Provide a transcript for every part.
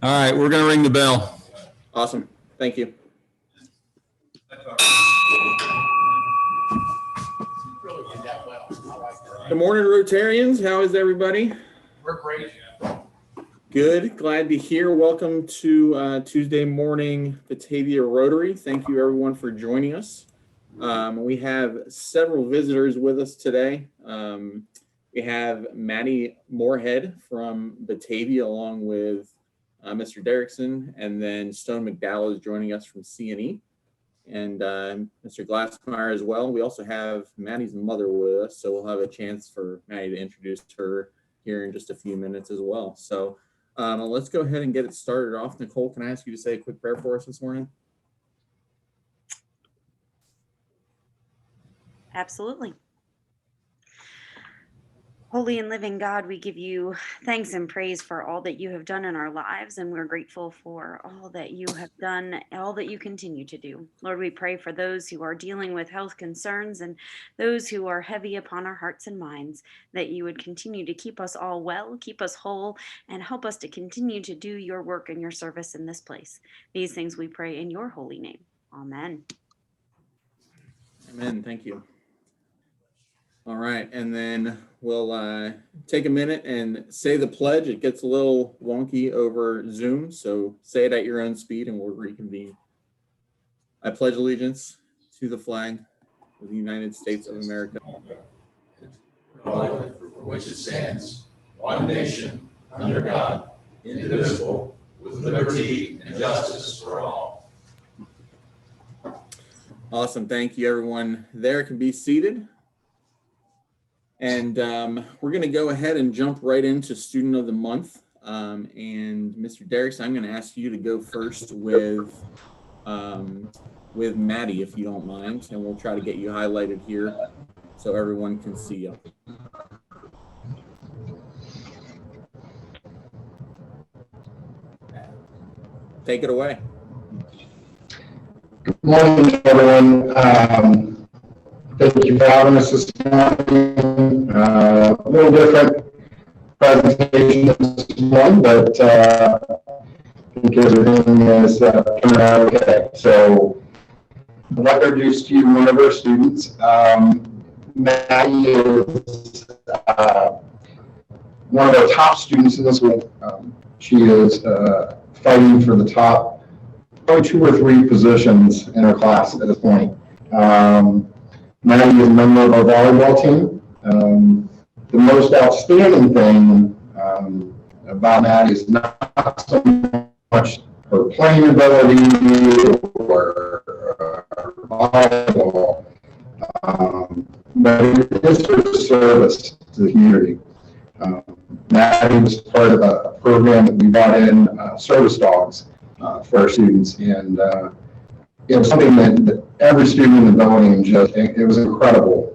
All right, we're going to ring the bell. Awesome. Thank you. Good morning, Rotarians. How is everybody? We're great. Good. Glad to hear. Welcome to Tuesday morning Batavia Rotary. Thank you, everyone, for joining us. We have several visitors with us today. We have Maddie Moorhead from Batavia, along with Mr. Derrickson, and then Stone McDowell is joining us from CNE, and Mr. Glassmeyer as well. We also have Maddie's mother with us, so we'll have a chance for Maddie to introduce her here in just a few minutes as well. So let's go ahead and get it started off. Nicole, can I ask you to say a quick prayer for us this morning? Absolutely. Holy and living God, we give you thanks and praise for all that you have done in our lives, and we're grateful for all that you have done, all that you continue to do. Lord, we pray for those who are dealing with health concerns and those who are heavy upon our hearts and minds, that you would continue to keep us all well, keep us whole, and help us to continue to do your work and your service in this place. These things we pray in your holy name. Amen. Amen. Thank you. All right, and then we'll take a minute and say the pledge. It gets a little wonky over Zoom, so say it at your own speed and we'll reconvene. I pledge allegiance to the flag of the United States of America, For which it stands, one nation, under God, indivisible, with liberty and justice for all. Awesome. Thank you, everyone. There can be seated. And we're going to go ahead and jump right into Student of the Month. And Mr. Derrickson, I'm going to ask you to go first with Maddie, if you don't mind. And we'll try to get you highlighted here so everyone can see you. Take it away. Good morning, everyone. Thank you for having us this morning. A little different presentation this morning, but I think everything is turned out okay. So I'd like to introduce to you one of our students. Maddie is one of our top students in the school. She is fighting for the top, probably 2 or 3 positions in her class at this point. Maddie is a member of our volleyball team. The most outstanding thing about Maddie is not so much her playing ability or volleyball, but it is her service to the community. Maddie was part of a program that we brought in, service dogs, for our students, and it was something that every student in the building it was incredible.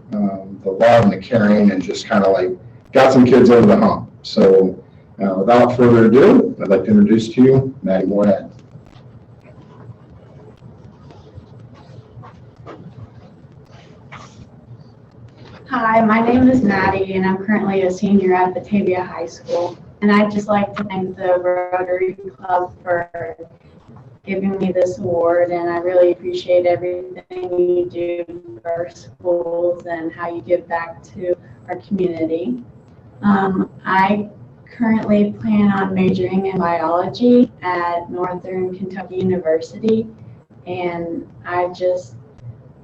The love and the caring, and just kind of like got some kids over the hump. So without further ado, I'd like to introduce to you Maddie Moorhead. Hi, my name is Maddie, and I'm currently a senior at Batavia High School. And I'd just like to thank the Rotary Club for giving me this award, and I really appreciate everything you do for our schools and how you give back to our community. I currently plan on majoring in biology at Northern Kentucky University, and I just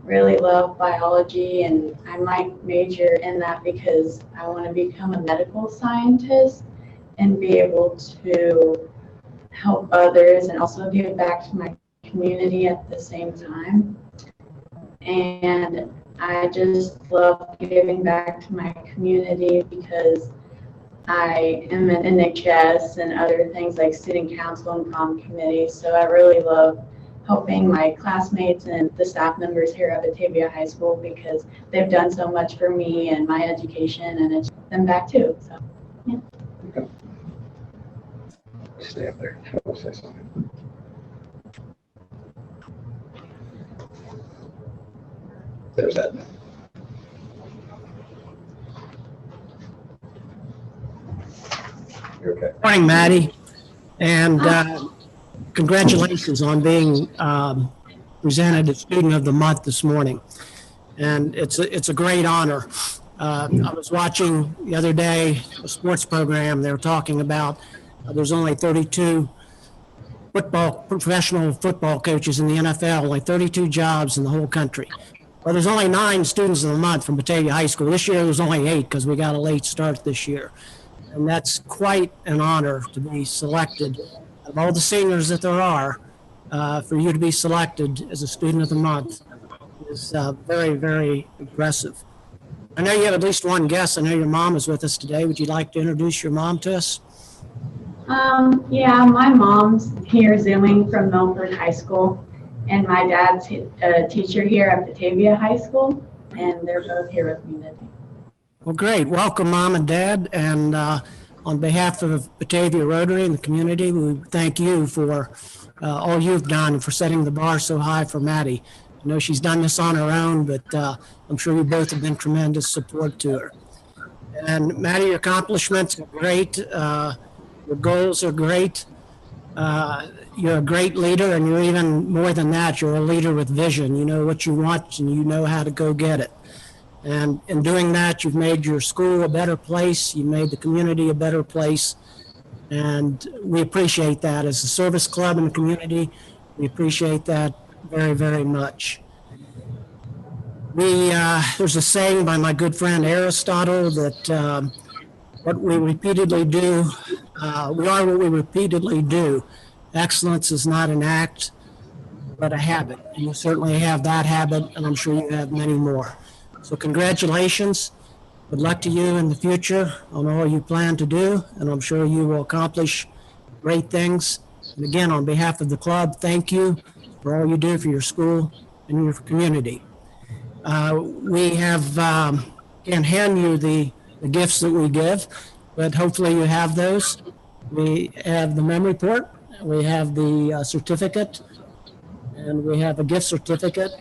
really love biology, and I might major in that because I want to become a medical scientist and be able to help others and also give back to my community at the same time. And I just love giving back to my community because I am in NHS and other things like student council and prom committee. So I really love helping my classmates and the staff members here at Batavia High School because they've done so much for me and my education, and it's them back too. So, yeah. Okay. Stay up there. I'll say something. There's that. You're okay. Morning, Maddie. And congratulations on being presented as Student of the Month this morning. And it's a great honor. I was watching the other day a sports program. They were talking about there's only 32 professional football coaches in the NFL, like 32 jobs in the whole country. Well, there's only 9 students of the month from Batavia High School. This year, there was only 8 because we got a late start this year. And that's quite an honor to be selected. Of all the seniors that there are, for you to be selected as a student of the month is very, very impressive. I know you have at least one guest. I know your mom is with us today. Would you like to introduce your mom to us? Yeah, my mom's here Zooming from Milford High School, and my dad's a teacher here at Batavia High School, and they're both here with me today. Well, great. Welcome, Mom and Dad. And on behalf of Batavia Rotary and the community, we thank you for all you've done and for setting the bar so high for Maddie. I know she's done this on her own, but I'm sure you both have been tremendous support to her. And Maddie, your accomplishments are great. Your goals are great. You're a great leader, and you're even more than that. You're a leader with vision. You know what you want, and you know how to go get it. And in doing that, you've made your school a better place. You made the community a better place. And we appreciate that as a service club in the community. We appreciate that very, very much. There's a saying by my good friend Aristotle that what we repeatedly do, we are what we repeatedly do. Excellence is not an act, but a habit. And you certainly have that habit, and I'm sure you have many more. So congratulations. Good luck to you in the future on all you plan to do, and I'm sure you will accomplish great things. And again, on behalf of the club, thank you for all you do for your school and your community. We can't hand you the gifts that we give, but hopefully you have those. We have the mem report, we have the certificate, and we have a gift certificate.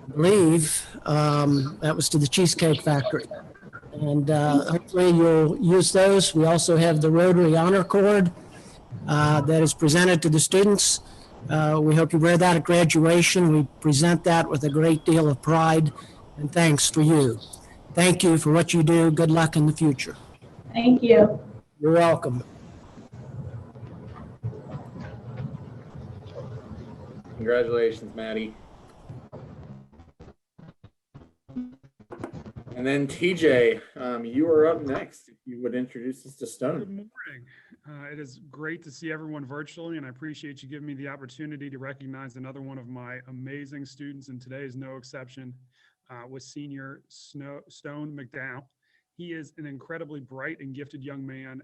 I believe that was to the Cheesecake Factory. And hopefully you'll use those. We also have the Rotary Honor Cord that is presented to the students. We hope you wear that at graduation. We present that with a great deal of pride and thanks for you. Thank you for what you do. Good luck in the future. Thank you. You're welcome. Congratulations, Maddie. And then TJ, you are up next. If you would introduce us to Stone. Good morning. It is great to see everyone virtually, and I appreciate you giving me the opportunity to recognize another one of my amazing students, and today is no exception, with senior Stone McDowell. He is an incredibly bright and gifted young man,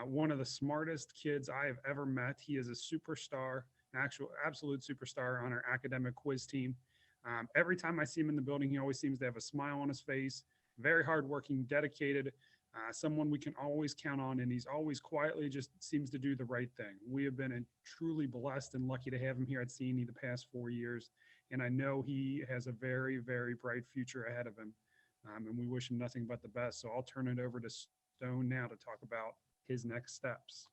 one of the smartest kids I have ever met. He is a superstar, absolute superstar on our academic quiz team. Every time I see him in the building, he always seems to have a smile on his face, very hardworking, dedicated, someone we can always count on, and he's always quietly just seems to do the right thing. We have been truly blessed and lucky to have him here at CNE the past 4 years, and I know he has a very, very bright future ahead of him, and we wish him nothing but the best. So I'll turn it over to Stone now to talk about his next steps.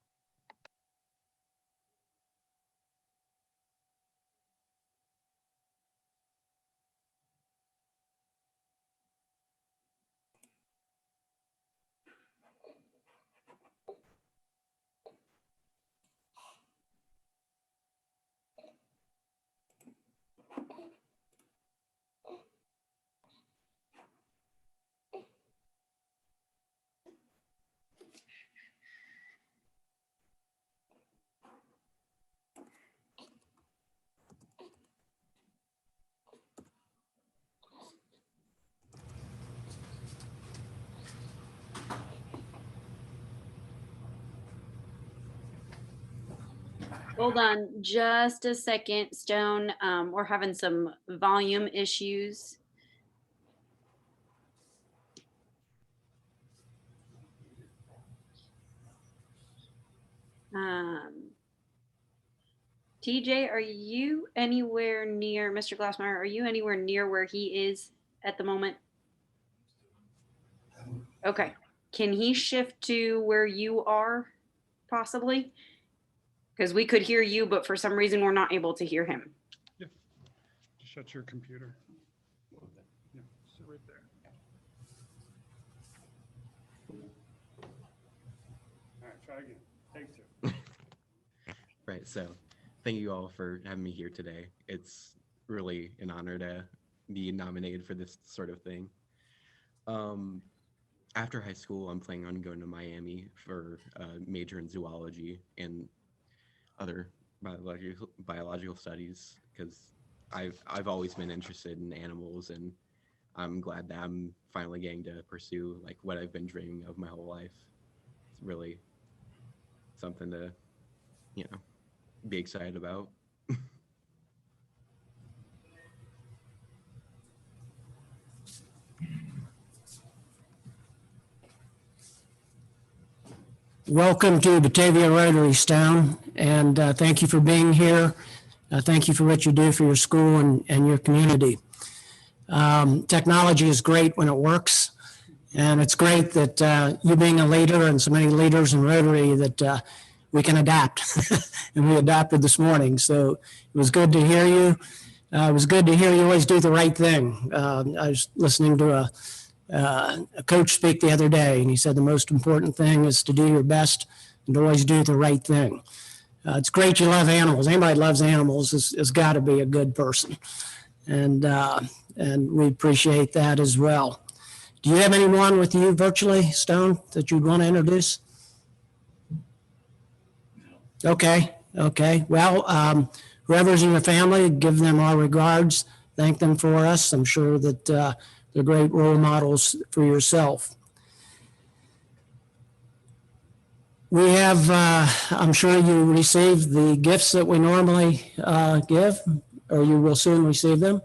Hold on just a second, Stone. We're having some volume issues. TJ, are you anywhere near, Mr. Glassmeyer, are you anywhere near where he is at the moment? Okay. Can he shift to where you are, possibly? Because we could hear you, but for some reason we're not able to hear him. Just shut your computer. Yeah, sit right there. All right, try again. Take two. Right. So thank you all for having me here today. It's really an honor to be nominated for this sort of thing. After high school, I'm planning on going to Miami for a major in zoology and other biological studies, because I've always been interested in animals, and I'm glad that I'm finally getting to pursue like what I've been dreaming of my whole life. It's really something to, be excited about. Welcome to Batavia Rotary, Stone, and thank you for being here. Thank you for what you do for your school and your community. Technology is great when it works, and it's great that you being a leader and so many leaders in Rotary that we can adapt, and we adapted this morning. So it was good to hear you. It was good to hear you always do the right thing. I was listening to a coach speak the other day, and he said the most important thing is to do your best and to always do the right thing. It's great you love animals. Anybody that loves animals has got to be a good person, and we appreciate that as well. Do you have anyone with you virtually, Stone, that you'd want to introduce? Okay. Well, whoever's in your family, give them our regards. Thank them for us. I'm sure that they're great role models for yourself. We have, I'm sure you received the gifts that we normally give, or you will soon receive them.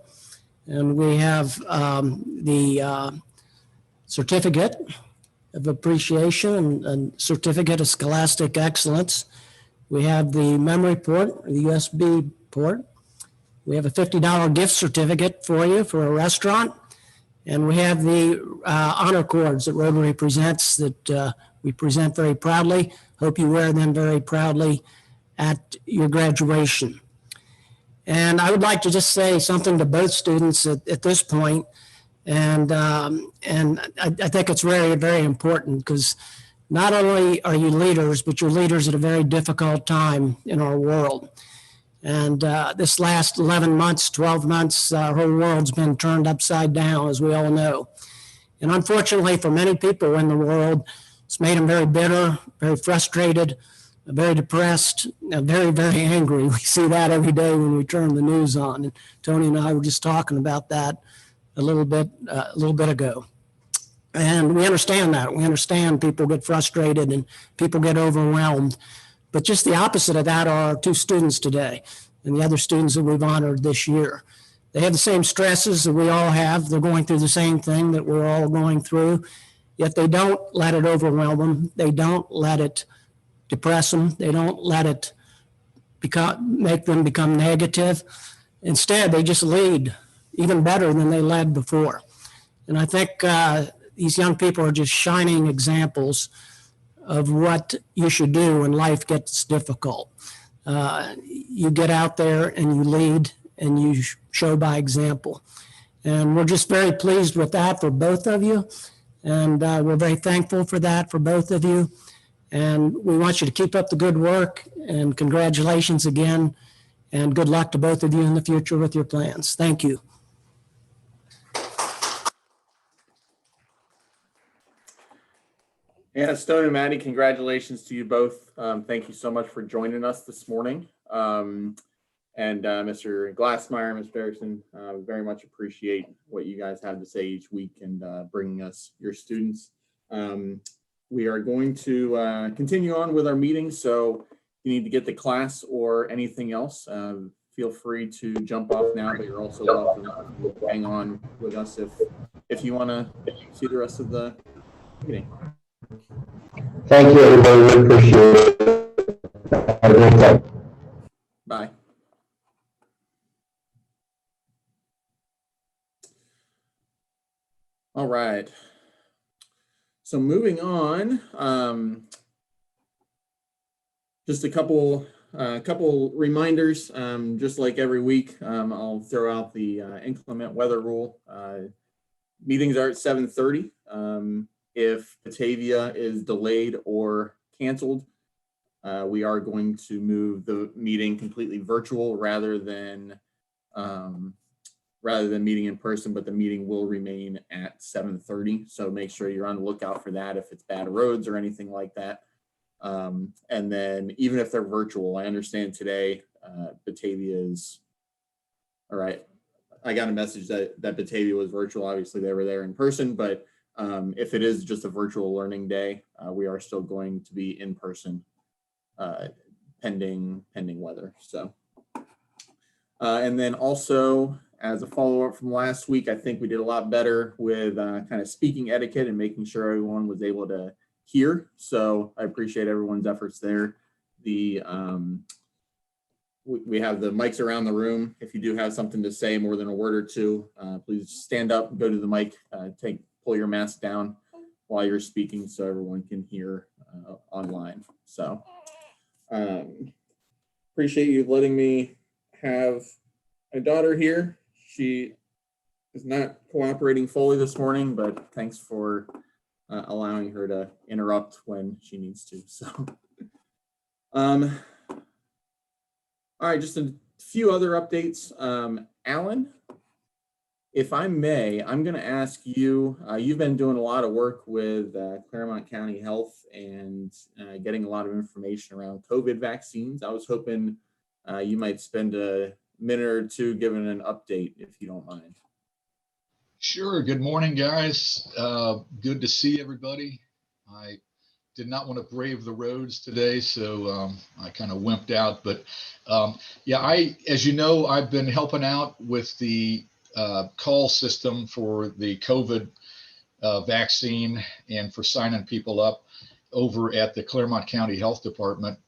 And we have the certificate of appreciation and certificate of scholastic excellence. We have the memory port, the USB port. We have a $50 gift certificate for you for a restaurant. And we have the honor cords that Rotary presents that we present very proudly. Hope you wear them very proudly at your graduation. And I would like to just say something to both students at this point. And I think it's very, very important, because not only are you leaders, but you're leaders at a very difficult time in our world. And this last 11 months, 12 months, our whole world's been turned upside down, as we all know. And unfortunately, for many people in the world, it's made them very bitter, very frustrated, very depressed, very, very angry. We see that every day when we turn the news on. And Tony and I were just talking about that a little bit ago. And we understand that. We understand people get frustrated and people get overwhelmed. But just the opposite of that are our two students today and the other students that we've honored this year. They have the same stresses that we all have. They're going through the same thing that we're all going through, yet they don't let it overwhelm them. They don't let it depress them. They don't let it make them become negative. Instead, they just lead even better than they led before. And I think these young people are just shining examples of what you should do when life gets difficult. You get out there and you lead and you show by example. And we're just very pleased with that for both of you. And we're very thankful for that for both of you. And we want you to keep up the good work, and congratulations again. And good luck to both of you in the future with your plans. Thank you. Anna, Stone, and Maddie, congratulations to you both. Thank you so much for joining us this morning. And Mr. Glassmeyer, Mr. Erickson, very much appreciate what you guys have to say each week and bringing us your students. We are going to continue on with our meeting. So if you need to get the class or anything else, feel free to jump off now, but you're also welcome to hang on with us if you want to see the rest of the meeting. Thank you, everybody. We appreciate it. Have a great day. Bye. All right. So moving on, just a couple a couple reminders, just like every week, I'll throw out the inclement weather rule. Meetings are at 7:30. If Batavia is delayed or canceled, we are going to move the meeting completely virtual rather than meeting in person, but the meeting will remain at 7:30. So make sure you're on the lookout for that if it's bad roads or anything like that. And then even if they're virtual, I understand today Batavia is, all right, I got a message that Batavia was virtual. Obviously they were there in person, but if it is just a virtual learning day, we are still going to be in person pending weather. So, and then also as a follow-up from last week, I think we did a lot better with kind of speaking etiquette and making sure everyone was able to hear. So I appreciate everyone's efforts there. We have the mics around the room. If you do have something to say, more than a word or two, please stand up, go to the mic, pull your mask down while you're speaking so everyone can hear online. So appreciate you letting me have my daughter here. She is not cooperating fully this morning, but thanks for allowing her to interrupt when she needs to. So, all right, just a few other updates. Alan, if I may, I'm going to ask you, you've been doing a lot of work with Claremont County Health and getting a lot of information around COVID vaccines. I was hoping you might spend a minute or two giving an update, if you don't mind. Sure. Good morning, guys. Good to see everybody. I did not want to brave the roads today, so I kind of wimped out. But yeah, as you know, I've been helping out with the call system for the COVID vaccine and for signing people up over at the Claremont County Health Department.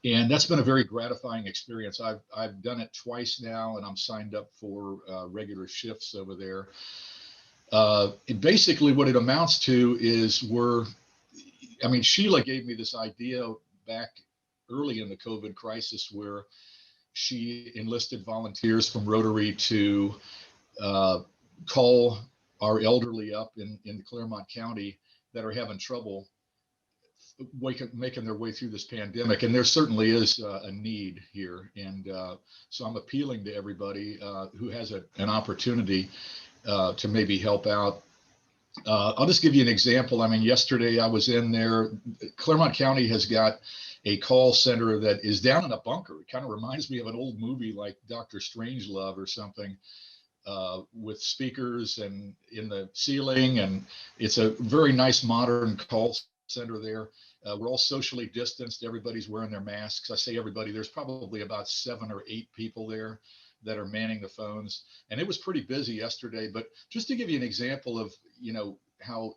And that's been a very gratifying experience. I've done it twice now, and I'm signed up for regular shifts over there. Basically, what it amounts to is Sheila gave me this idea back early in the COVID crisis where she enlisted volunteers from Rotary to call our elderly up in Claremont County that are having trouble making their way through this pandemic. And there certainly is a need here. And so I'm appealing to everybody who has an opportunity to maybe help out. I'll just give you an example. I mean, yesterday I was in there. Claremont County has got a call center that is down in a bunker. It kind of reminds me of an old movie like Dr. Strangelove or something, with speakers and in the ceiling. And it's a very nice modern call center there. We're all socially distanced. Everybody's wearing their masks. I say everybody, there's probably about 7 or 8 people there that are manning the phones. And it was pretty busy yesterday. But just to give you an example of, how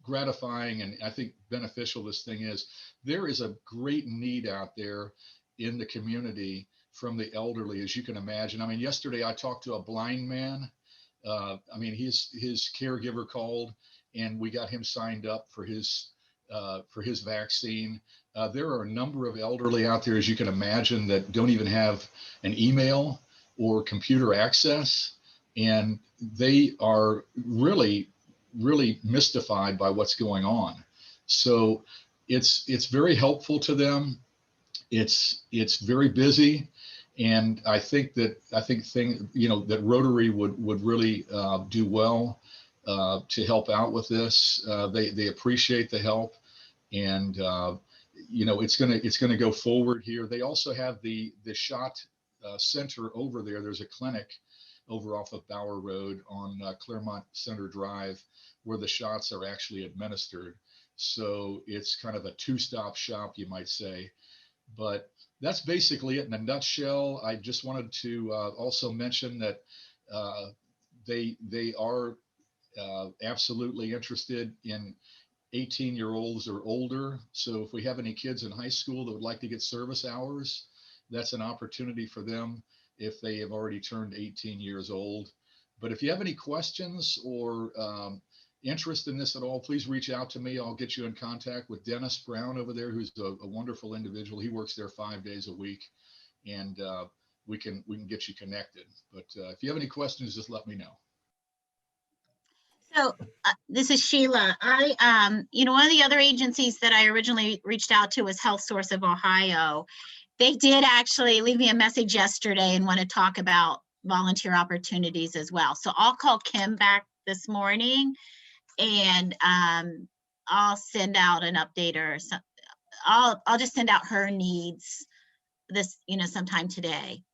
gratifying and I think beneficial this thing is, there is a great need out there in the community from the elderly, as you can imagine. I mean, yesterday I talked to a blind man. His caregiver called and we got him signed up for his vaccine. There are a number of elderly out there, as you can imagine, that don't even have an email or computer access. And they are really, really mystified by what's going on. So it's very helpful to them. It's very busy. And I think that Rotary would really do well to help out with this. They appreciate the help, and it's gonna go forward here. They also have the shot center over there. There's a clinic over off of Bower Road on Claremont Center Drive where the shots are actually administered. So it's kind of a two-stop shop, you might say. But that's basically it in a nutshell. I just wanted to also mention that they are absolutely interested in 18-year-olds or older. So if we have any kids in high school that would like to get service hours, that's an opportunity for them if they have already turned 18 years old. But if you have any questions or interest in this at all, please reach out to me. I'll get you in contact with Dennis Brown over there, who's a wonderful individual. He works there 5 days a week, and we can get you connected. But if you have any questions, just let me know. So this is Sheila. One of the other agencies that I originally reached out to was Health Source of Ohio. They did actually leave me a message yesterday and want to talk about volunteer opportunities as well. So I'll call Kim back this morning, and I'll send out an update, or I'll just send out her needs this, sometime today.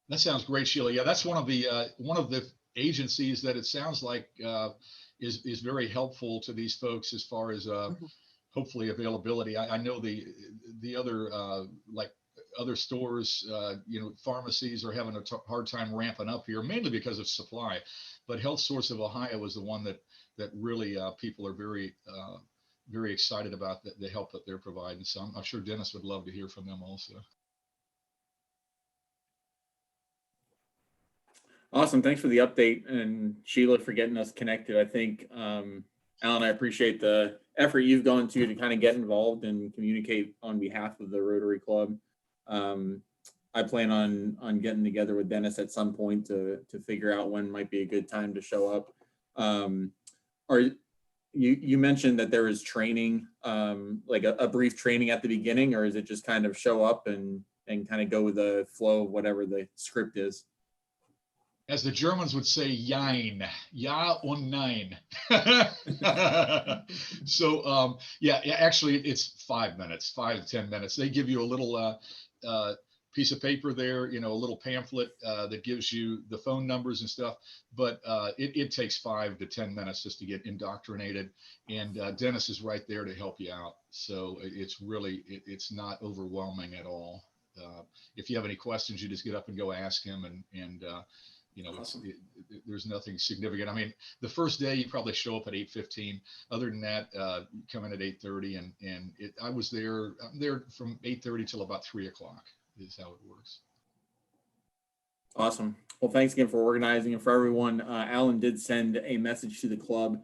That sounds great, Sheila. Yeah, that's one of the agencies that it sounds like is very helpful to these folks as far as hopefully availability. I know the other like other stores, pharmacies are having a hard time ramping up here, mainly because of supply. But Health Source of Ohio is the one that really people are very excited about the help that they're providing. So I'm sure Dennis would love to hear from them also. Awesome. Thanks for the update, and Sheila for getting us connected. I think, Alan, I appreciate the effort you've gone to kind of get involved and communicate on behalf of the Rotary Club. I plan on getting together with Dennis at some point to figure out when might be a good time to show up. You mentioned that there is training, like a brief training at the beginning, or is it just kind of show up and kind of go with the flow of whatever the script is? As the Germans would say, Jein, ja und nein. So actually it's 5 minutes, 5 to 10 minutes. They give you a little piece of paper there, a little pamphlet that gives you the phone numbers and stuff, but it takes 5 to 10 minutes just to get indoctrinated, and Dennis is right there to help you out. So it's really, it's not overwhelming at all. If you have any questions, you just get up and go ask him, and awesome. There's nothing significant. I mean, the first day you probably show up at 8:15. Other than that, you come in at 8:30, and I'm there from 8:30 till about 3 o'clock is how it works. Awesome. Well, thanks again for organizing, and for everyone. Alan did send a message to the club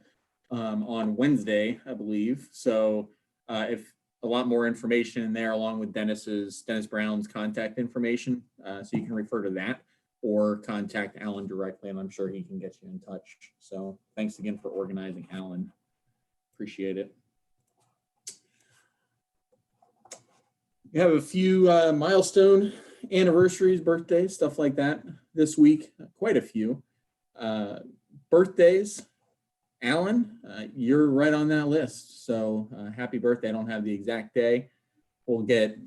on Wednesday, I believe. So if a lot more information in there, along with Dennis Brown's contact information, so you can refer to that, or contact Alan directly, and I'm sure he can get you in touch. So thanks again for organizing, Alan. Appreciate it. We have a few milestone anniversaries, birthdays, stuff like that this week. Quite a few. Birthdays. Alan, you're right on that list. So happy birthday. I don't have the exact day. We'll get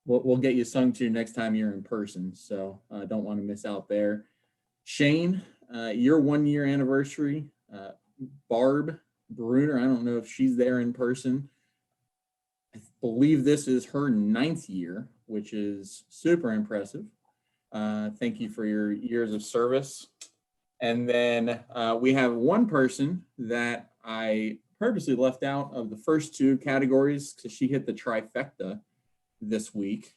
you sung to next time you're in person, so don't want to miss out there. Shane, your 1 year anniversary. Barb Bruner, I don't know if she's there in person. I believe this is her 9th year, which is super impressive. Thank you for your years of service. And then we have one person that I purposely left out of the first 2 categories because she hit the trifecta this week.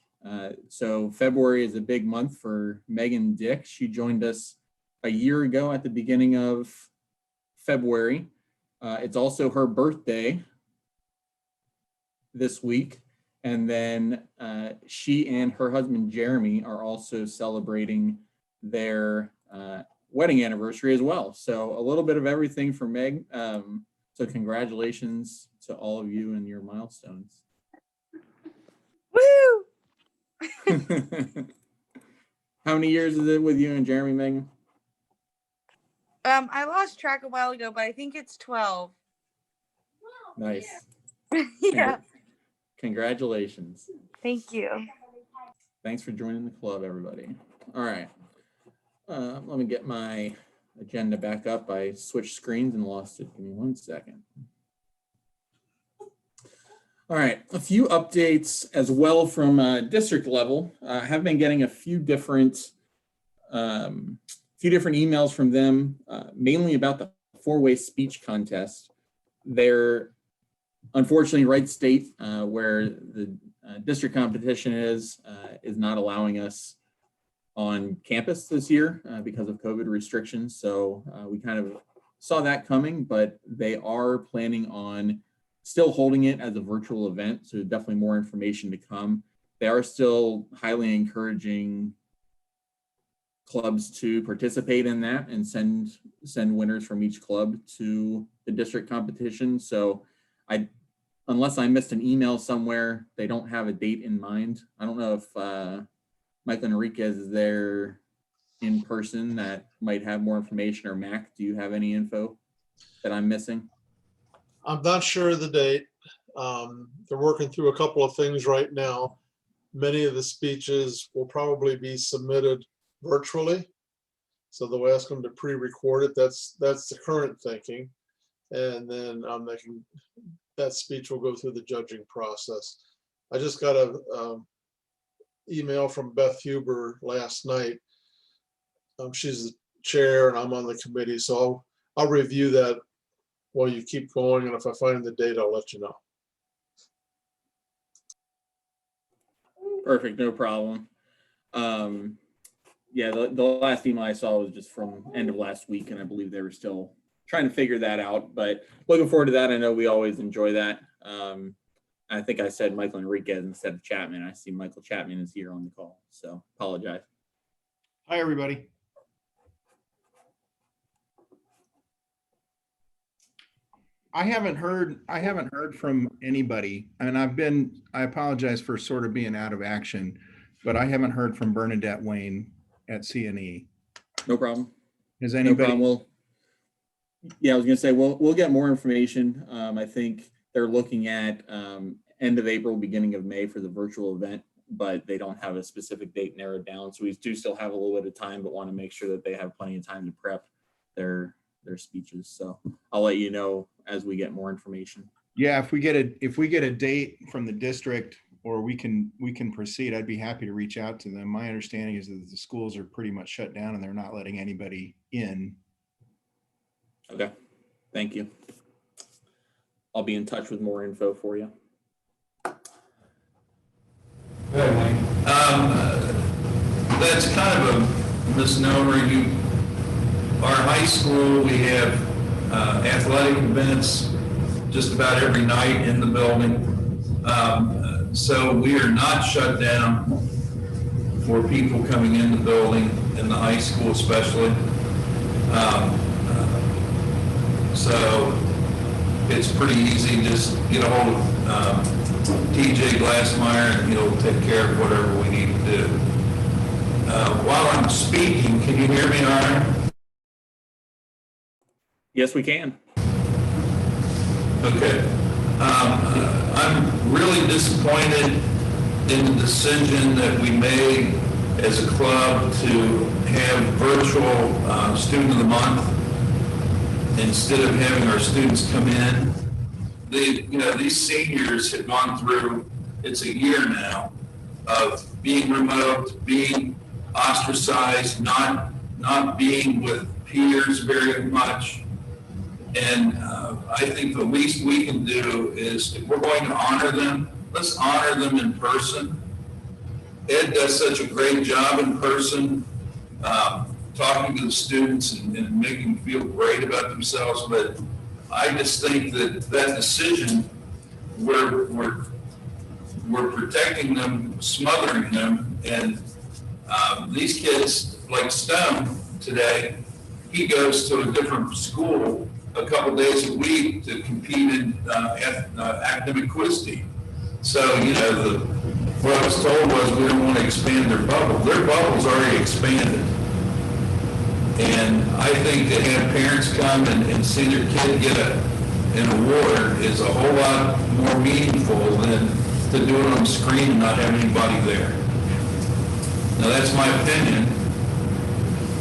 So February is a big month for Megan Dick. She joined us a year ago at the beginning of February. It's also her birthday this week. And then she and her husband, Jeremy, are also celebrating their wedding anniversary as well. So a little bit of everything for Meg. So congratulations to all of you and your milestones. Woo! How many years is it with you and Jeremy, Megan? I lost track a while ago, but I think it's 12. Nice. Yeah. Congratulations. Thank you. Thanks for joining the club, everybody. All right. Let me get my agenda back up. I switched screens and lost it. Give me 1 second. All right, a few updates as well from district level. I have been getting a few different emails from them, mainly about the 4-way speech contest. They're unfortunately Wright State, where the district competition is not allowing us on campus this year because of COVID restrictions. So we kind of saw that coming, but they are planning on still holding it as a virtual event. So definitely more information to come. They are still highly encouraging clubs to participate in that and send winners from each club to the district competition. So unless I missed an email somewhere, they don't have a date in mind. I don't know if Michael Enriquez is there in person that might have more information, or Mac, do you have any info that I'm missing? I'm not sure of the date. They're working through a couple of things right now. Many of the speeches will probably be submitted virtually. So they'll ask them to pre-record it. That's the current thinking. And then that speech will go through the judging process. I just got a email from Beth Huber last night. She's the chair and I'm on the committee. So I'll review that while you keep going. And if I find the date, I'll let you know. Perfect, no problem. Yeah, the last email I saw was just from end of last week, and I believe they were still trying to figure that out, but looking forward to that. I know we always enjoy that. I think I said Michael Enriquez instead of Chapman. I see Michael Chapman is here on the call, so apologize. Hi, everybody. I haven't heard from anybody, and I apologize for sort of being out of action, but I haven't heard from Bernadette Wayne at CNE. No problem. Has No anybody? problem. Yeah, I was gonna say we'll get more information. I think they're looking at end of April, beginning of May for the virtual event, but they don't have a specific date narrowed down. So we do still have a little bit of time, but want to make sure that they have plenty of time to prep their speeches. So I'll let you know as we get more information. Yeah, if we get a date from the district, or we can proceed, I'd be happy to reach out to them. My understanding is that the schools are pretty much shut down and they're not letting anybody in. Okay, thank you. I'll be in touch with more info for you. That's kind of a misnomer. Our high school, we have athletic events just about every night in the building. So we are not shut down for people coming in the building, in the high school especially. So it's pretty easy. Just get a hold of TJ Glassmeyer and he'll take care of whatever we need to do. While I'm speaking, can you hear me all right? Yes, we can. Okay. I'm really disappointed in the decision that we made as a club to have virtual Student of the Month instead of having our students come in. These seniors have gone through, it's a year now, of being remote, being ostracized, not being with peers very much. And I think the least we can do is, if we're going to honor them, let's honor them in person. Ed does such a great job in person, talking to the students and making them feel great about themselves. But I just think that decision, we're protecting them, smothering them, and these kids, like Stone today, he goes to a different school a couple days a week to compete in academic quiz team. So, what I was told was we don't want to expand their bubble. Their bubble's already expanded. And I think to have parents come and see their kid get an award is a whole lot more meaningful than to do it on the screen and not have anybody there. Now that's my opinion,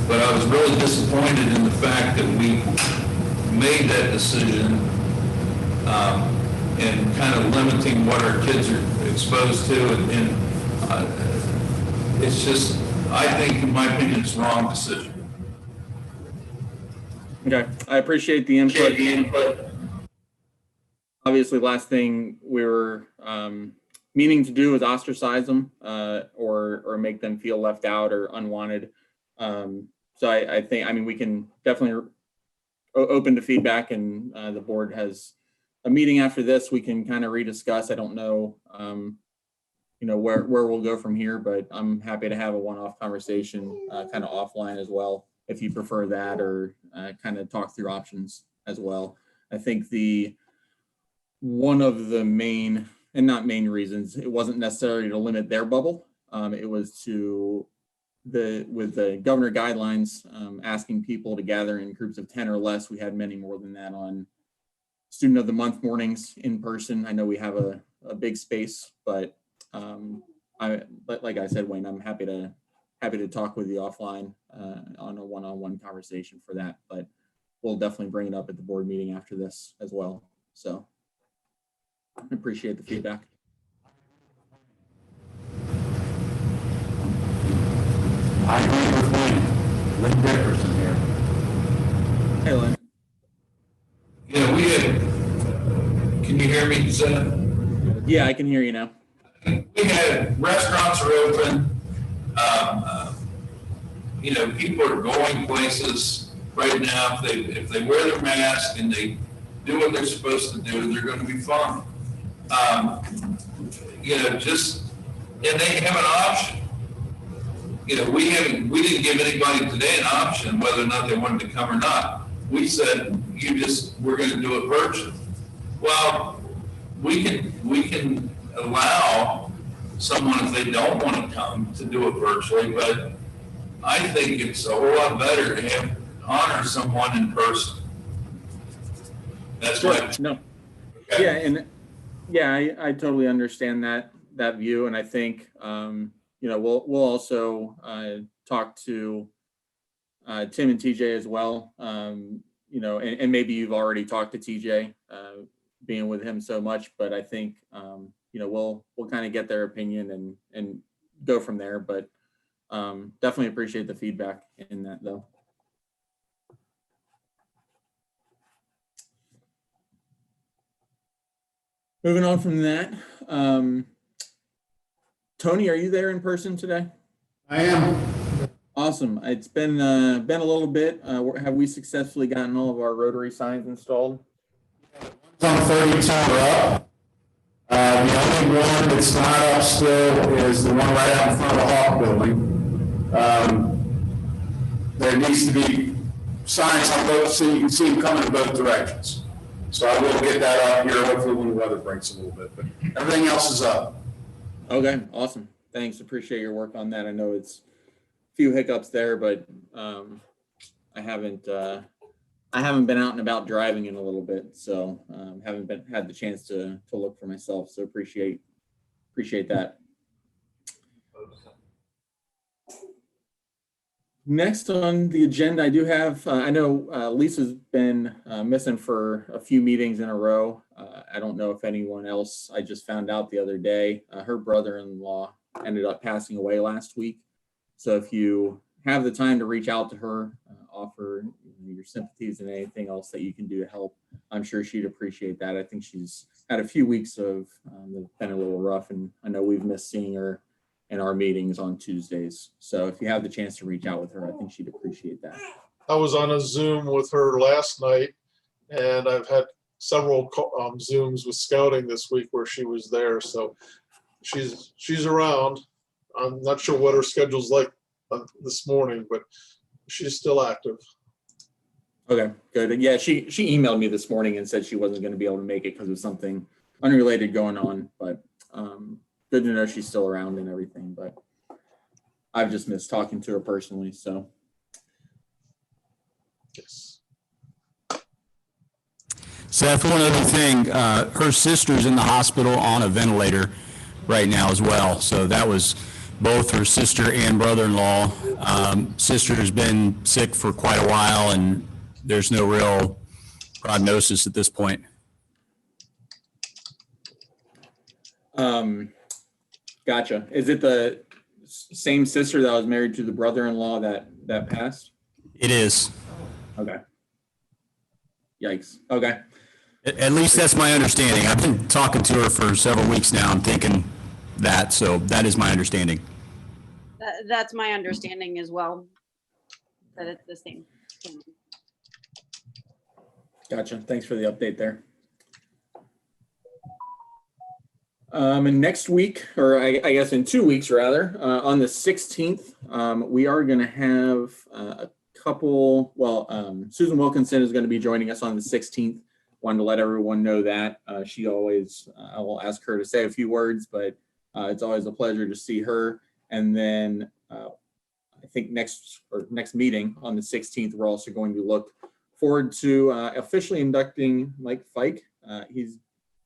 but I was really disappointed in the fact that we made that decision and kind of limiting what our kids are exposed to. And it's just, I think, in my opinion, it's the wrong decision. Okay, I appreciate the input. Obviously, last thing we were meaning to do is ostracize them or make them feel left out or unwanted. So I think, we can definitely open to feedback, and the board has a meeting after this. We can kind of rediscuss. I don't know, where we'll go from here, but I'm happy to have a one-off conversation kind of offline as well, if you prefer that, or kind of talk through options as well. I think one of the main, and not main reasons, it wasn't necessarily to limit their bubble. It was with the governor guidelines, asking people to gather in groups of 10 or less. We had many more than that on Student of the Month mornings in person. I know we have a big space, but like I said, Wayne, I'm happy to talk with you offline on a one-on-one conversation for that, but we'll definitely bring it up at the board meeting after this as well. So I appreciate the feedback. I agree with Wayne. Lynn Dickerson here. Hey, Lynn. Can you hear me, Seth? Yeah, I can hear you now. We had restaurants are open. People are going places right now. If they wear their mask and they do what they're supposed to do, they're going to be fine. And they have an option. We didn't give anybody today an option whether or not they wanted to come or not. We said, we're going to do it virtually. Well, we can allow someone, if they don't want to come, to do it virtually, but I think it's a whole lot better to honor someone in person. That's right. No. Okay. Yeah, and I totally understand that view, and I think we'll also talk to Tim and TJ as well. And maybe you've already talked to TJ, being with him so much, but I think we'll kind of get their opinion and go from there. But definitely appreciate the feedback in that, though. Moving on from that, Tony, are you there in person today? I am. Awesome. It's been a little bit. Have we successfully gotten all of our Rotary signs installed? It's on 32 up. The only one that's not up still is the one right out in front of the Hawk building. There needs to be signs on both so you can see them coming in both directions. So I will get that up here hopefully when the weather breaks a little bit, but everything else is up. Okay, awesome. Thanks. Appreciate your work on that. I know it's a few hiccups there, but I haven't been out and about driving in a little bit, so haven't had the chance to look for myself. So appreciate that. Next on the agenda, I do have, I know Lisa's been missing for a few meetings in a row. I don't know if anyone else, I just found out the other day, her brother-in-law ended up passing away last week. So if you have the time to reach out to her, offer your sympathies and anything else that you can do to help, I'm sure she'd appreciate that. I think she's had a few weeks of that's been a little rough, and I know we've missed seeing her in our meetings on Tuesdays. So if you have the chance to reach out with her, I think she'd appreciate that. I was on a Zoom with her last night, and I've had several Zooms with scouting this week where she was there. So she's around. I'm not sure what her schedule's like this morning, but she's still active. Okay, good. Yeah, she emailed me this morning and said she wasn't going to be able to make it because of something unrelated going on, but good to know she's still around and everything. But I've just missed talking to her personally, so. Yes. Seth, one other thing, her sister's in the hospital on a ventilator right now as well. So that was both her sister and brother-in-law. Sister's been sick for quite a while, and there's no real prognosis at this point. Gotcha. Is it the same sister that was married to the brother-in-law that passed? It is. Okay. Yikes. Okay. At least that's my understanding. I've been talking to her for several weeks now. I'm thinking that, so that is my understanding. That's my understanding as well, that it's the same. Gotcha. Thanks for the update there. And next week, or I guess in 2 weeks rather, on the 16th, we are going to have a couple, Susan Wilkinson is going to be joining us on the 16th. Wanted to let everyone know that. She always, I will ask her to say a few words, but it's always a pleasure to see her. And then I think next meeting on the 16th, we're also going to look forward to officially inducting Mike Fike. He's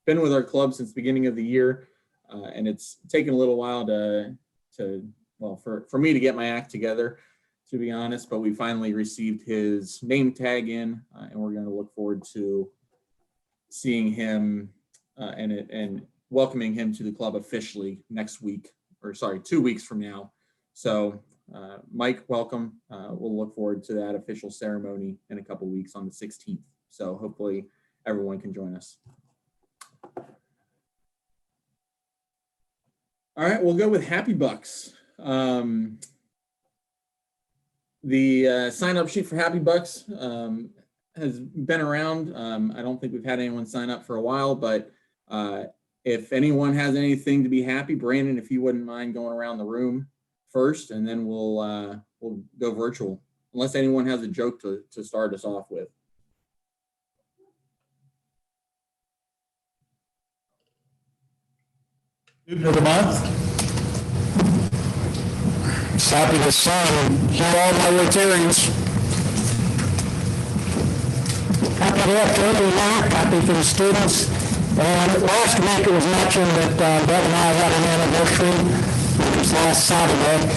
been with our club since the beginning of the year, and it's taken a little while for me to get my act together, to be honest, but we finally received his name tag in, and we're going to look forward to seeing him and welcoming him to the club officially next week, 2 weeks from now. So Mike, welcome. We'll look forward to that official ceremony in a couple weeks on the 16th. So hopefully everyone can join us. All right, we'll go with Happy Bucks. The sign-up sheet for Happy Bucks has been around. I don't think we've had anyone sign up for a while, but if anyone has anything to be happy, Brandon, if you wouldn't mind going around the room first, and then we'll go virtual, unless anyone has a joke to start us off with. Student of the month. Just happy to see and hear all my Rotarians. Happy to have Rotary now, happy for the students. And last week it was mentioned that Deb and I had an anniversary, which was last Saturday.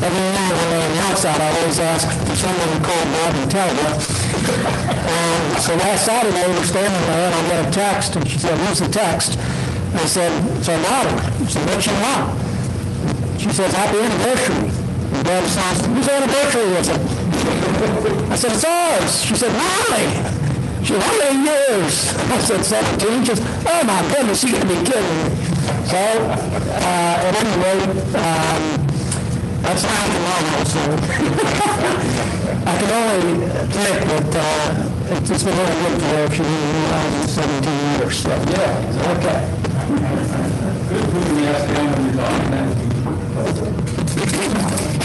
Every year when they announce that, I always ask for someone to call Bob and tell them. So last Saturday we were standing there and I get a text, and she said, "Who's the text?" I said, "It's our daughter." She said, "What's she want?" She says, "Happy anniversary." And Deb says, "Whose anniversary is it?" I said, "It's ours." She said, "Really?" She said, "How many years?" I said, 17. She says, "Oh my goodness, you gotta be kidding me." So, at any rate, that's not phenomenal. So I can only think that it's been really good for her. She realized 17 years. So yeah, okay.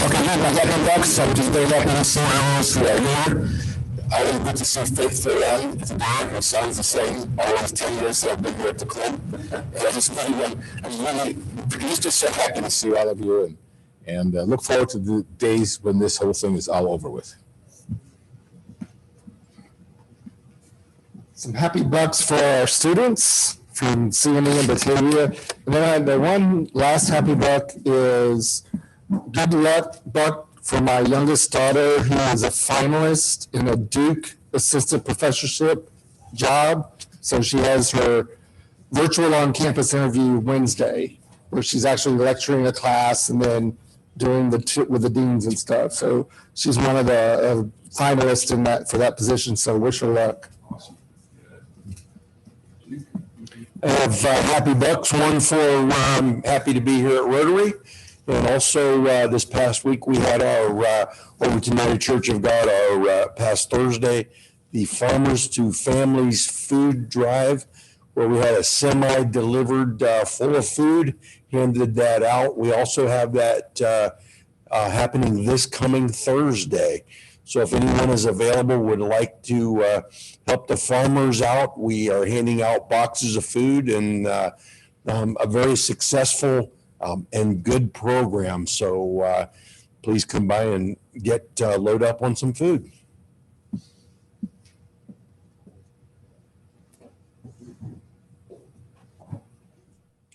Okay, I got my bucks, so just bring up my smiles right here. I was good to see Faith for them. It's a dog. Her son's the same. Almost 10 years that I've been here at the club. And I'm just so happy to see all of you and look forward to the days when this whole thing is all over with. Some happy bucks for our students from CNE and Batavia. And then the one last happy buck is good luck buck for my youngest daughter, who is a finalist in a Duke assistant professorship job. So she has her virtual on-campus interview Wednesday, where she's actually lecturing a class and then doing with the deans and stuff. So she's one of the finalists in that for that position. So wish her luck. I have happy bucks, one for happy to be here at Rotary. And also this past week we had our Overton United Church of God, our past Thursday, the Farmers to Families food drive, where we had a semi delivered full of food, handed that out. We also have that happening this coming Thursday. So if anyone is available, would like to help the farmers out, we are handing out boxes of food and a very successful and good program. So please come by and get load up on some food.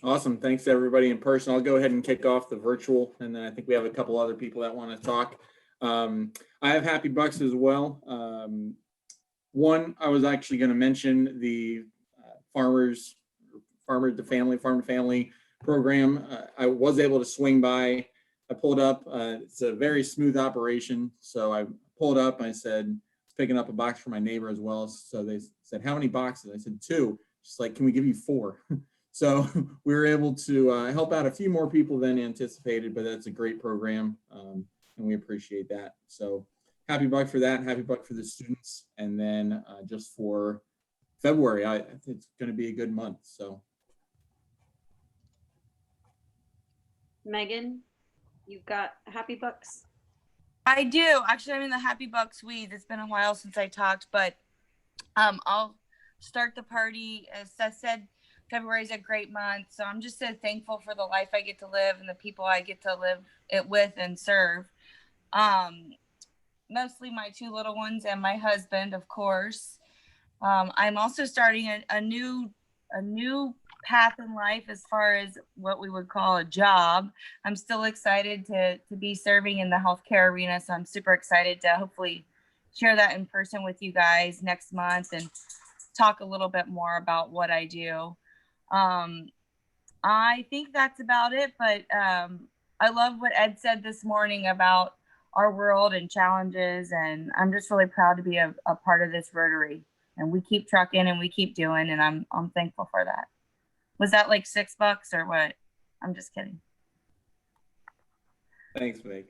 Awesome. Thanks to everybody in person. I'll go ahead and kick off the virtual, and then I think we have a couple other people that want to talk. I have happy bucks as well. One, I was actually going to mention the farm to family program. I was able to swing by. I pulled up. It's a very smooth operation. So I pulled up and I said, it's picking up a box for my neighbor as well. So they said, "How many boxes?" I said, 2. She's like, "Can we give you 4?" So we were able to help out a few more people than anticipated, but that's a great program. And we appreciate that. So happy buck for that. Happy buck for the students. And then just for February, I think it's going to be a good month. So Megan, you've got happy bucks. I do. Actually, I'm in the Happy Bucks weeds. It's been a while since I talked, but I'll start the party. As Seth said, February is a great month. So I'm just so thankful for the life I get to live and the people I get to live it with and serve. Mostly my two little ones and my husband, of course. I'm also starting a new path in life as far as what we would call a job. I'm still excited to be serving in the healthcare arena. So I'm super excited to hopefully share that in person with you guys next month and talk a little bit more about what I do. I think that's about it, but I love what Ed said this morning about our world and challenges, and I'm just really proud to be a part of this Rotary. And we keep trucking and we keep doing, and I'm thankful for that. Was that like $6 or what? I'm just kidding. thanks, Meg.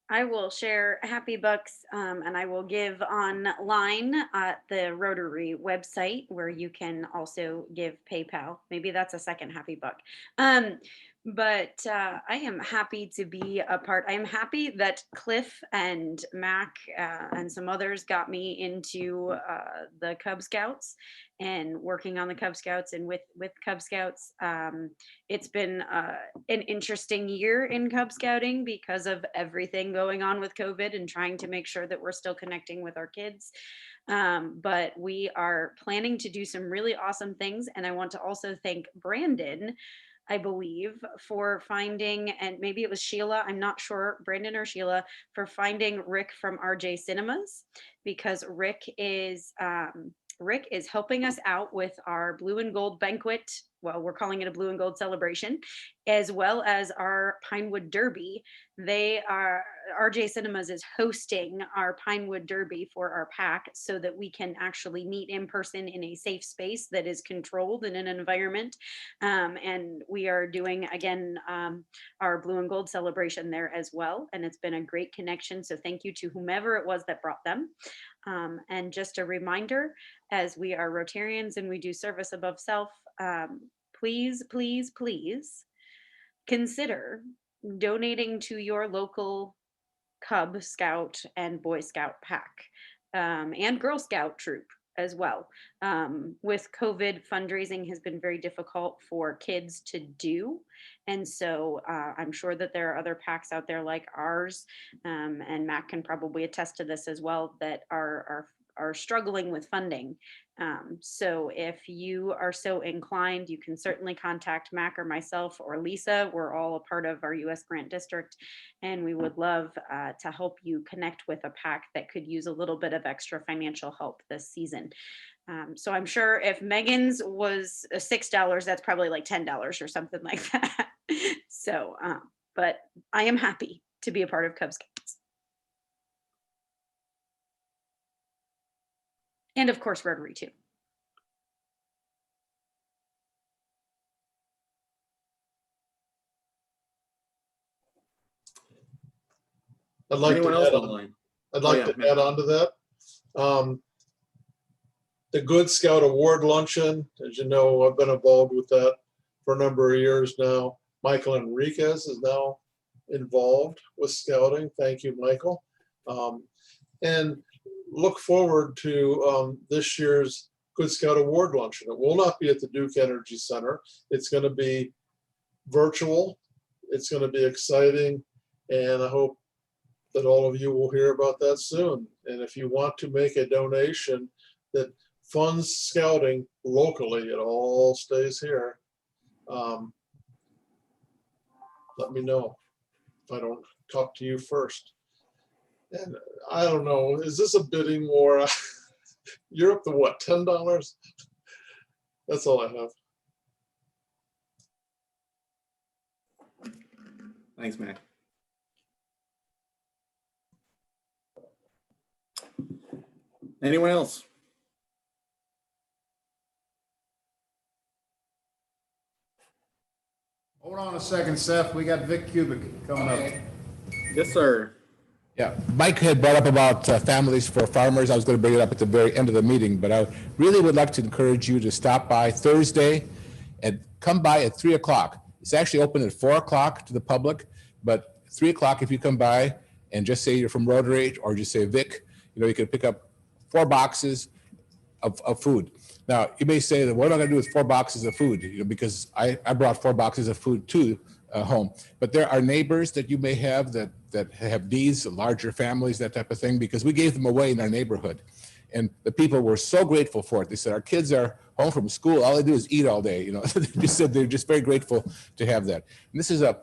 I will share happy bucks and I will give online at the Rotary website where you can also give PayPal. Maybe that's a second happy buck. But I am happy to be a part. I am happy that Cliff and Mac and some others got me into the Cub Scouts and working on the Cub Scouts and with Cub Scouts. It's been an interesting year in Cub Scouting because of everything going on with COVID and trying to make sure that we're still connecting with our kids. But we are planning to do some really awesome things. And I want to also thank Brandon, I believe, for finding, and maybe it was Sheila, I'm not sure, Brandon or Sheila, for finding Rick from RJ Cinemas, because Rick is helping us out with our blue and gold banquet. Well, we're calling it a blue and gold celebration, as well as our Pinewood Derby. RJ Cinemas is hosting our Pinewood Derby for our pack so that we can actually meet in person in a safe space that is controlled in an environment. And we are doing, again, our blue and gold celebration there as well. And it's been a great connection. So thank you to whomever it was that brought them. And just a reminder, as we are Rotarians and we do service above self, please, please, please consider donating to your local Cub Scout and Boy Scout pack and Girl Scout troop as well. With COVID, fundraising has been very difficult for kids to do. And so I'm sure that there are other packs out there like ours, and Matt can probably attest to this as well, that are struggling with funding. So if you are so inclined, you can certainly contact Mac or myself or Lisa. We're all a part of our US Grant District, and we would love to help you connect with a pack that could use a little bit of extra financial help this season. So I'm sure if Megan's was $6, that's probably like $10 or something like that. So, but I am happy to be a part of Cub Scouts. And of course, Rotary too. I'd like Anyone to else add on, online? I'd like to add on to that. The Good Scout Award Luncheon, as you know, I've been involved with that for a number of years now. Michael Enriquez is now involved with scouting. Thank you, Michael. And look forward to this year's Good Scout Award Luncheon. It will not be at the Duke Energy Center. It's going to be virtual. It's going to be exciting. And I hope that all of you will hear about that soon. And if you want to make a donation that funds scouting locally, it all stays here. Let me know if I don't talk to you first. And I don't know, is this a bidding war? You're up to what, $10? That's all I have. Thanks, Mac. Anyone else? Hold on a second, Seth. We got Vic Cubic coming up. Yes, sir. Yeah, Mike had brought up about families for farmers. I was going to bring it up at the very end of the meeting, but I really would like to encourage you to stop by Thursday and come by at 3 o'clock. It's actually open at 4 o'clock to the public, but 3 o'clock, if you come by and just say you're from Rotary or just say Vic, you can pick up 4 boxes of food. Now, you may say that what am I going to do with 4 boxes of food? Because I brought 4 boxes of food too home. But there are neighbors that you may have that have needs, larger families, that type of thing, because we gave them away in our neighborhood. And the people were so grateful for it. They said, our kids are home from school. All they do is eat all day. They just said they're just very grateful to have that. And this is a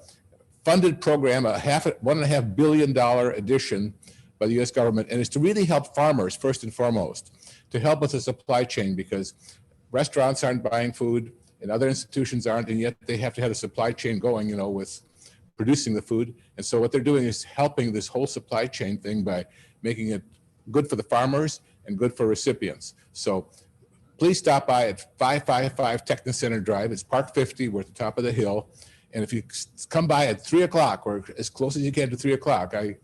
funded program, $1.5 billion addition by the U.S. government. And it's to really help farmers first and foremost, to help with the supply chain, because restaurants aren't buying food and other institutions aren't, and yet they have to have a supply chain going, with producing the food. And so what they're doing is helping this whole supply chain thing by making it good for the farmers and good for recipients. So please stop by at 555 Techno Center Drive. It's Park 50. We're at the top of the hill. And if you come by at 3 o'clock or as close as you can to 3 o'clock, I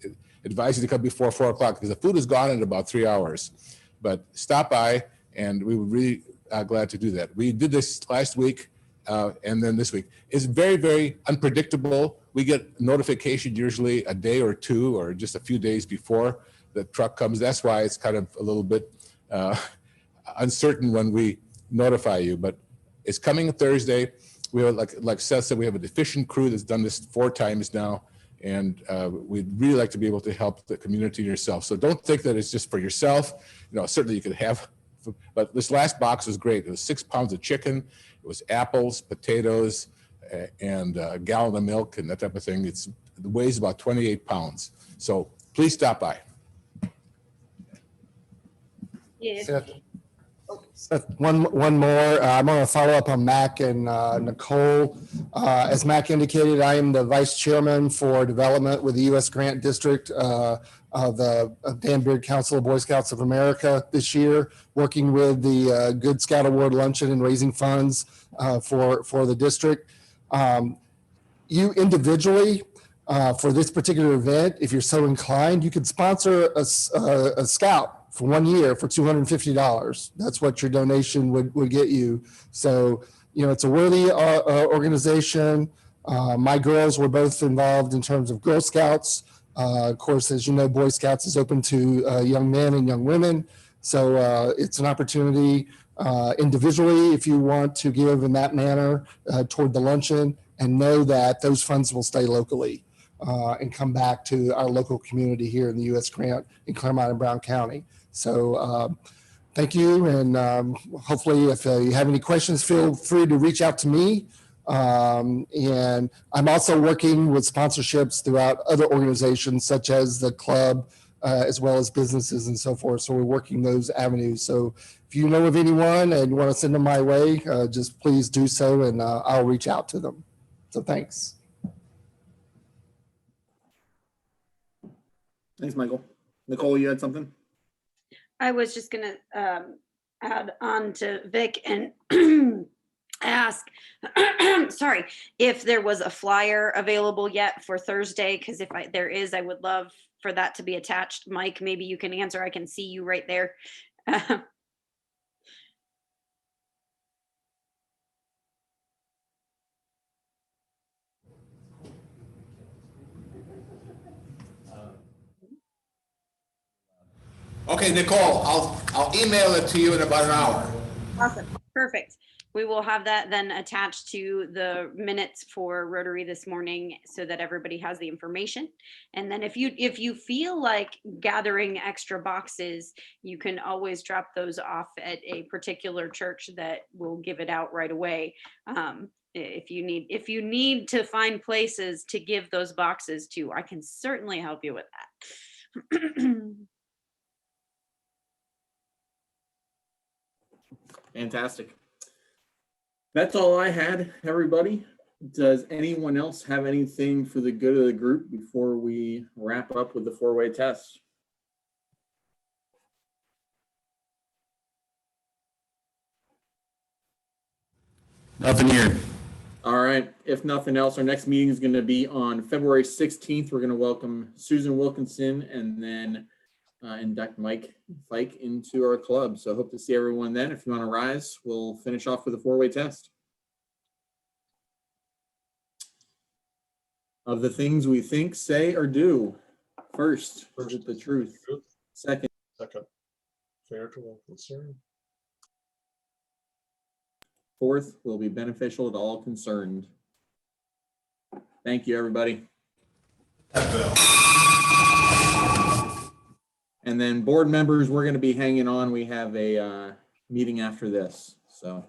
advise you to come before 4 o'clock because the food is gone in about 3 hours. But stop by, and we were really glad to do that. We did this last week, and then this week. It's very, very unpredictable. We get notification usually a day or two or just a few days before the truck comes. That's why it's kind of a little bit uncertain when we notify you. But it's coming Thursday. We have, like Seth said, we have a efficient crew that's done this 4 times now. And we'd really like to be able to help the community and yourself. So don't think that it's just for yourself. Certainly you could have, but this last box was great. It was 6 pounds of chicken. It was apples, potatoes, and a gallon of milk and that type of thing. It weighs about 28 pounds. So please stop by. Yeah. Seth, one more. I'm going to follow up on Mac and Nicole. As Mac indicated, I am the vice chairman for development with the U.S. Grant District of the Dan Beard Council of Boy Scouts of America this year, working with the Good Scout Award Luncheon and raising funds for the district. You individually, for this particular event, if you're so inclined, you could sponsor a scout for 1 year for $250. That's what your donation would get you. So, it's a worthy organization. My girls were both involved in terms of Girl Scouts. Of course, as you know, Boy Scouts is open to young men and young women. So it's an opportunity individually if you want to give in that manner toward the luncheon, and know that those funds will stay locally and come back to our local community here in the U.S. Grant in Claremont and Brown County. So thank you. And hopefully if you have any questions, feel free to reach out to me. And I'm also working with sponsorships throughout other organizations such as the club, as well as businesses and so forth. So we're working those avenues. So if you know of anyone and you want to send them my way, just please do so, and I'll reach out to them. So thanks. Thanks, Michael. Nicole, you had something? I was just going to add on to Vic and ask, sorry, if there was a flyer available yet for Thursday, because if there is, I would love for that to be attached. Mike, maybe you can answer. I can see you right there. Okay, Nicole, I'll email it to you in about an hour. Awesome. Perfect. We will have that then attached to the minutes for Rotary this morning so that everybody has the information. And then if you feel like gathering extra boxes, you can always drop those off at a particular church that will give it out right away. If you need to find places to give those boxes to, I can certainly help you with that. Fantastic. That's all I had, everybody. Does anyone else have anything for the good of the group before we wrap up with the 4-way test? Nothing here. All right. If if nothing else, our next meeting is going to be on February 16th. We're going to welcome Susan Wilkinson and then induct Mike Fike into our club. So hope to see everyone then. If you want to rise, we'll finish off with a 4-way test. Of the things we think, say, or do. First, is it the truth? Second, Fair to all concerned. fourth, will be beneficial to all concerned. Thank you, everybody. And then board members, we're going to be hanging on. We have a meeting after this. So